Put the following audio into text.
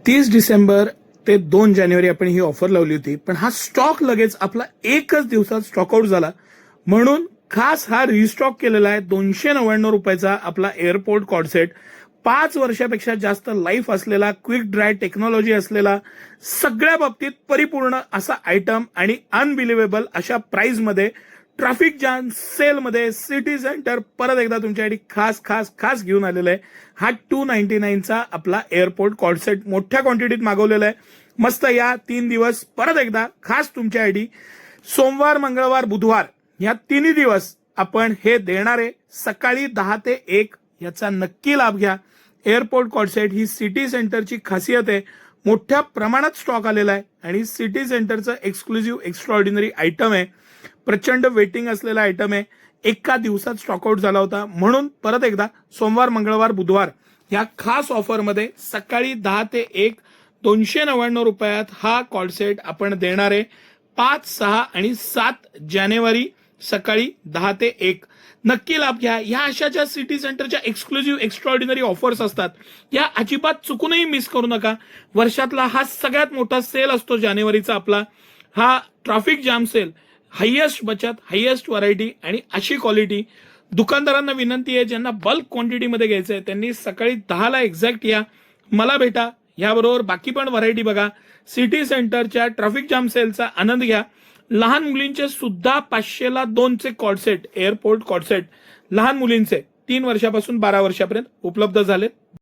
30 डिसेंबर ते 2 जानेवारी आपण ही ऑफर लावली होती, पण हा स्टॉक लगेच आपला एकच दिवसात स्टॉकआउट झाला. म्हणून खास हा रिस्टॉक केलेला आहे 299 रुपयाचा आपला एअरपोर्ट कॉर्डसेट. 5 वर्षापेक्षा जास्त लाईफ असलेला, क्विक ड्राय टेक्नॉलॉजी असलेला, सगळ्या बाबतीत परिपूर्ण असा आयटम आणि अनबिलिव्हेबल अशा प्राइस मध्ये, ट्रॅफिक जॅम सेल मध्ये सिटी सेंटर परत एकदा तुमच्यासाठी खास खास खास घेऊन आलेला आहे. हा 299चा आपला एअरपोर्ट कॉर्डसेट मोठ्या क्वांटिटीत मागवलेला आहे. मस्त या 3 दिवस परत एकदा खास तुमच्यासाठी सोमवार, मंगळवार, बुधवार या 3 दिवस आपण हे देणार आहे. सकाळी 10 ते 1 याचा नक्की लाभ घ्या. एअरपोर्ट कॉर्डसेट ही सिटी सेंटरची खासियत आहे. मोठ्या प्रमाणात स्टॉक आलेला आहे आणि सिटी सेंटरचं एक्सक्लुझिव्ह एक्स्ट्राऑर्डिनरी आयटम आहे. प्रचंड वेटिंग असलेला आयटम आहे. एका दिवसात स्टॉकआउट झाला होता. म्हणून परत एकदा सोमवार, मंगळवार, बुधवार या खास ऑफरमध्ये सकाळी 10 ते 1 299 रुपयात हा कॉर्डसेट आपण देणार आहे. 5, 6 आणि 7 जानेवारी सकाळी 10 ते 1 नक्की लाभ घ्या. या अशा ज्या सिटी सेंटरच्या एक्सक्लुझिव्ह एक्स्ट्राऑर्डिनरी ऑफर्स असतात या अजिबात चुकूनही मिस करू नका. वर्षातला हा सगळ्यात मोठा सेल असतो जानेवारीचा आपला. हा ट्रॅफिक जॅम सेल, हायेस्ट बचत, हायेस्ट व्हरायटी आणि अशी क्वालिटी. दुकानदारांना विनंती आहे, ज्यांना बल्क क्वांटिटीमध्ये घ्यायचं आहे त्यांनी सकाळी 10ला एक्झॅक्ट या, मला भेटा. याबरोबर बाकी पण व्हरायटी बघा. सिटी सेंटरच्या ट्रॅफिक जॅम सेलचा आनंद घ्या. लहान मुलींचे सुद्धा 500ला 2चे कॉर्डसेट, एअरपोर्ट कॉर्डसेट लहान मुलींचे 3 वर्षापासून 12 वर्षापर्यंत उपलब्ध झाले.